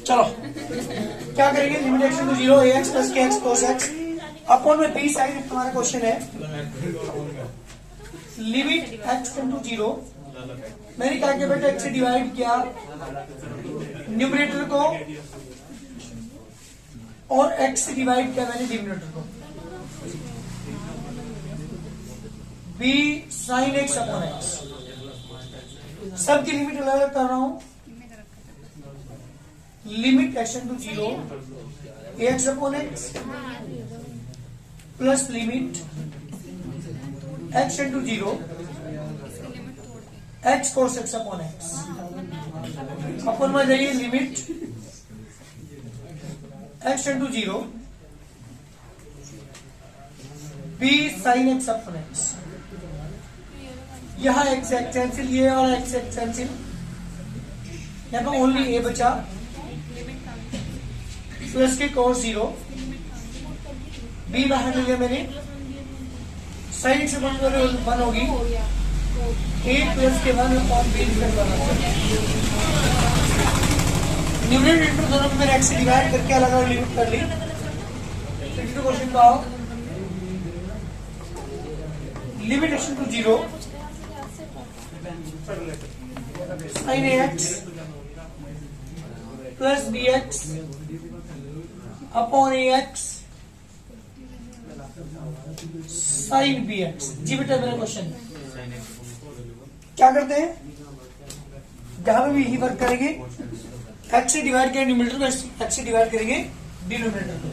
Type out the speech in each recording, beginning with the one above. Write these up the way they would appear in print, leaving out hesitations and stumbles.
चलो क्या करेंगे, limit x to 0 a x plus के एक्स कोस एक्स अपॉन में बी साइड तुम्हारा क्वेश्चन है। लिमिट एक्स टू 0, मैंने क्या किया बेटा, एक्स से डिवाइड किया न्यूमरेटर को और एक्स से डिवाइड किया मैंने डिनोमिनेटर को। B sine x upon x, सबकी लिमिट अलग अलग कर रहा हूं। Limit x to 0 a x upon x plus limit x to 0 x cos x upon x upon में जाइए limit x to 0 b sine x upon x. यहां x cancel, ये और एक्स कैंसिल, यहां पर ओनली ए बचा प्लस के कोस 0 B बाहर ले लिया मैंने, साइन एक्स अपॉन 1 होगी ए प्लस के 1 अपॉन बी न्यूमरेटर दोनों में एक्स से डिवाइड करके अलग अलग लिमिट कर ली। क्वेश्चन का limit x to 0 sine a x plus b x upon a x sine b x. जी बेटा मेरा क्वेश्चन क्या करते हैं, जहां पे भी यही वर्क करेंगे, एक्स से डिवाइड करेंगे न्यूमरेटर को, एक्स से डिवाइड करेंगे डिनोमिनेटर को।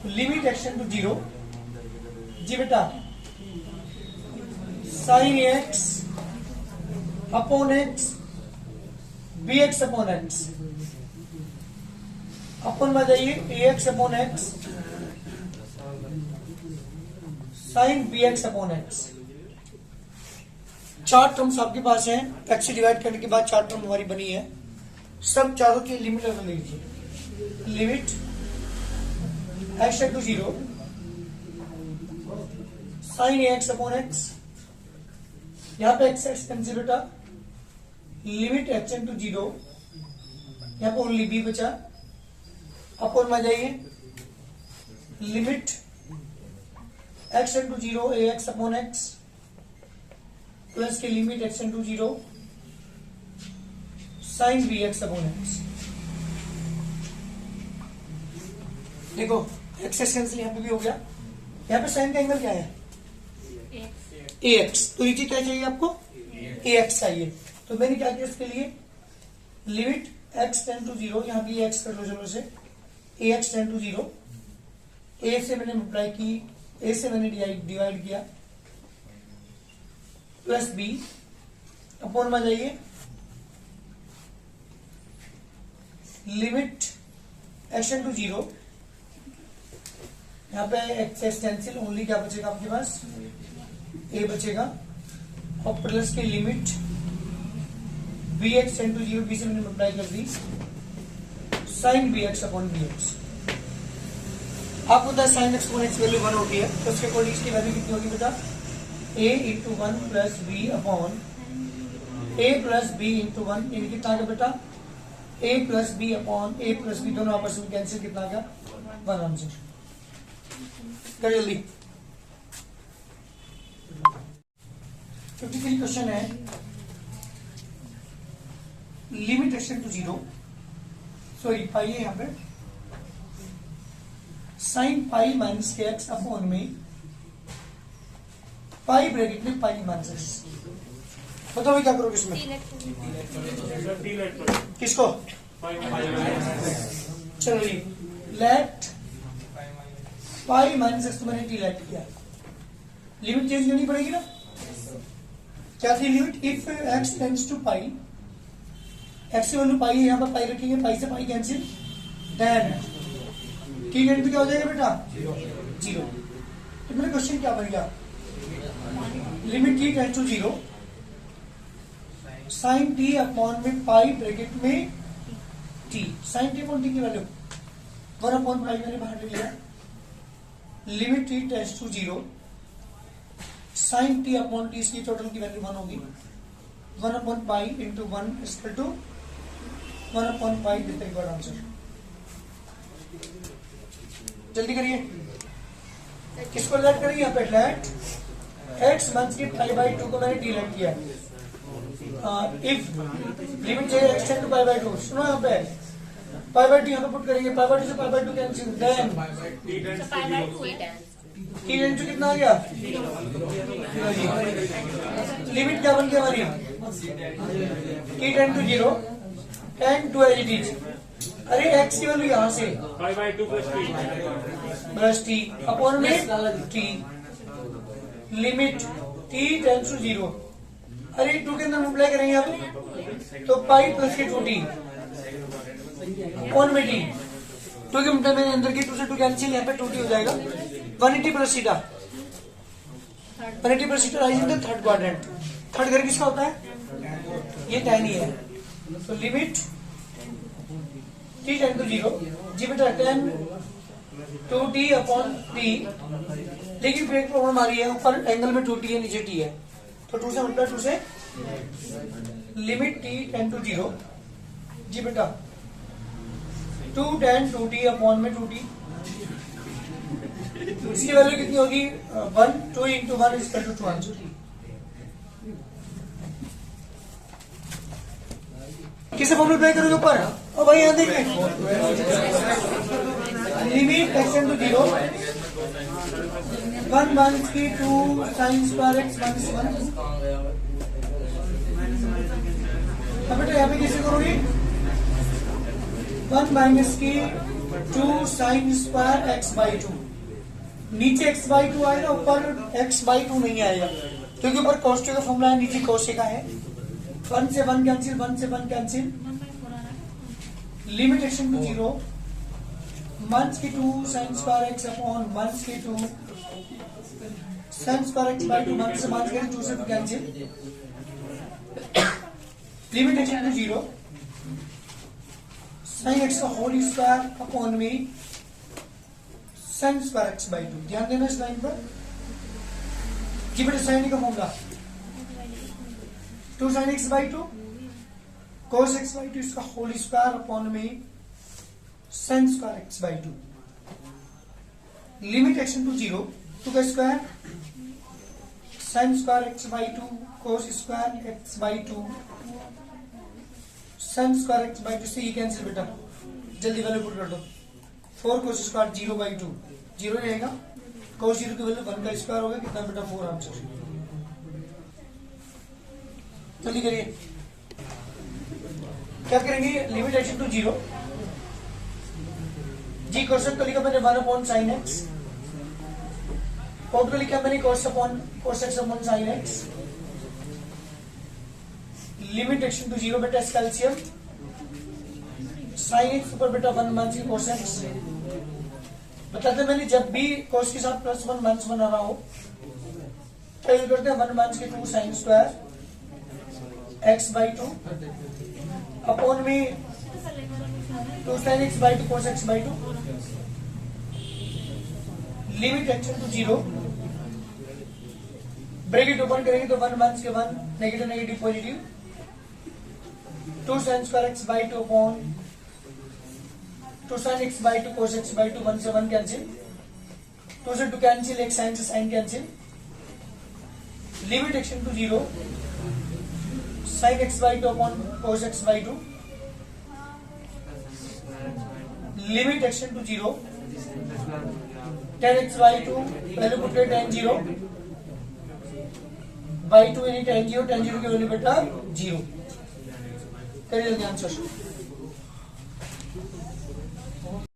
तो लिमिट एक्स टू 0, जी बेटा sine x upon x b x upon x upon में जाइए a x upon x sine b x upon x. चार टर्म्स आपके पास हैं, एक्स से डिवाइड करने के बाद चार टर्म हमारी बनी है, सब चारों की लिमिट ले लीजिए। Limit x to 0 sine a x upon x, यहां पे एक्स एक्स कैंसिल बेटा, लिमिट एक्स टू 0, यहां पे ओनली बी बचा, अपॉन में जाइए limit x to 0 a x upon x plus के limit x to 0 sine b x upon x. देखो एक्स एक्स कैंसिल यहां पे भी हो गया, यहां पे साइन का एंगल क्या है ए एक्स, तो नीचे क्या चाहिए आपको ए एक्स चाहिए। तो मैंने क्या किया इसके लिए, लिमिट एक्स टेन टू 0, यहां भी एक्स कर लो चलो से, ए एक्स टेन टू 0, ए से मैंने मल्टीप्लाई की, ए से मैंने डिवाइड किया प्लस बी अपॉन में जाइए लिमिट एक्स टू 0, यहां पे एक्स एक्स कैंसिल, ओनली क्या बचेगा आपके पास ए बचेगा, और प्लस की limit b x tends to 0, b से मैंने मल्टीप्लाई कर दी sine b x upon b x. आपको पता है sine x upon x value 1 होती है, तो उसके अकॉर्डिंग इसकी वैल्यू कितनी होगी बेटा, a into 1 plus b upon a plus b into 1, ये कितना आ गया बेटा a plus b upon a plus b, दोनों आपस में कैंसिल, कितना आ गया 1 आंसर। कर जल्दी 53 क्वेश्चन है। Limit x to 0, sorry pi है यहाँ पे, साइन पाई माइनस के एक्स अपॉन में पाई ब्रैकेट में पाई माइनस एक्स। बताओ क्या करोगे इसमें, किसको, चलो लेट पाई माइनस एक्स, तो मैंने टी लेट किया, लिमिट चेंज करनी पड़ेगी ना। क्या थी लिमिट, if x tends to pi, x की वैल्यू पाई है, यहाँ पर पाई रखेंगे, पाई से पाई कैंसिल, देन ठीक है, क्या हो जाएगा बेटा 0। तो मेरा क्वेश्चन क्या बन गया, limit t tends to 0 sine t upon में पाई ब्रैकेट में t, sine t upon t की वैल्यू 1 अपॉन पाई मैंने बाहर ले लिया, limit t tends to 0 sine t upon t, इसकी टोटल की वैल्यू 1 होगी, 1 upon pi into 1 equal to 1/5 this required answer. जल्दी करिए, किसको लेट करिए यहाँ पे लेट x मंथ की π/2 को मैंने डिलीट किया। इफ लिमिट चाहिए एक्सटेंड टू π/2, सुनो यहाँ पे π/2 यहाँ पे पुट करेंगे, π/2 से π/2 cancel, then t tend to कितना आ गया, लिमिट क्या बन गई हमारी, t tend to 0 tend to as it is. अरे x की वैल्यू यहाँ से π/2 प्लस t अपॉन में t, limit t tends to 0। अरे 2 के अंदर मल्टीप्लाई करेंगे आप तो पाई प्लस के 2t अपॉन में t, 2 के मल्टीप्लाई में अंदर की 2 से 2 कैंसिल, यहाँ पे 2t हो जाएगा। 180 plus theta, 180 plus theta rise in the third quadrant. Third घर किसका होता है, ये tan ही है। तो लिमिट t टेंड टू 0, जी बेटा tan 2t अपॉन t, लेकिन फिर एक प्रॉब्लम आ रही है, ऊपर एंगल में 2t है नीचे t है, तो 2 से मल्टीप्लाई 2 से लिमिट t टेंड टू 0, जी बेटा 2 tan 2t अपॉन में 2t, इसकी वैल्यू कितनी होगी 1, 2 into 1 is equal to 2 answer. किसे फॉर्मूला अप्लाई करोगे ऊपर, और भाई यहाँ देखिए limit x tend to 0 1 minus की 2 साइन स्क्वायर x माइनस 1। अब बेटा यहाँ पे कैसे करोगे, 1 माइनस की 2 साइन स्क्वायर x बाई 2, नीचे x बाई 2 आएगा, ऊपर x बाई 2 नहीं आएगा, क्योंकि ऊपर cos का फॉर्मूला है, नीचे cos का है। 1 से 1 कैंसिल, 1 से 1 cancel, limit x to 0 minus की 2 sine square x upon minus की 2 sine square x by 2, minus से माइनस करें 2 से 2 cancel, limit x to 0 sine x का होल स्क्वायर अपॉन में साइन स्क्वायर x बाई 2। ध्यान देना इस लाइन पर, जी बेटे साइन का formula 2 sine x by 2 cos x by 2 इसका होल स्क्वायर अपॉन में sine square x by 2, limit x to 0 2 का square sine square x by 2 cos square x by 2 sine square x by 2 से ये cancel बेटा, जल्दी value put कर दो। 4 cos square 0 by 2 0 रहेगा, cos 0 की वैल्यू 1 का स्क्वायर होगा, कितना बेटा 4 आंसर। जल्दी करिए, क्या करेंगे, लिमिट x टू 0, जी कोशेक को लिखा मैंने 1 अपॉन साइन x, कोड को लिखा मैंने cos x upon sine x, limit x to 0 बेटा इसका एलसीएम साइन x ऊपर बेटा 1 माइनस cos x। बताते मैंने जब भी cos के साथ प्लस 1 माइनस 1 आ रहा हो तो ये करते हैं 1 माइनस के 2 sine square x by 2 upon में 2 sine x by 2 cos x by 2, limit x to 0, bracket open करेंगे तो 1 माइनस के 1 negative negative positive, 2 sine square x by 2 upon 2 sine x by 2 cos x by 2, 1 से 1 cancel, 2 से 2 cancel, एक sine से sine cancel, limit x to 0 sine x by 2 upon cos x by 2, limit x to 0 tan x by 2 value put करें tan 0 by 2 यानी tan 0 की value बेटा 0। करिए answer.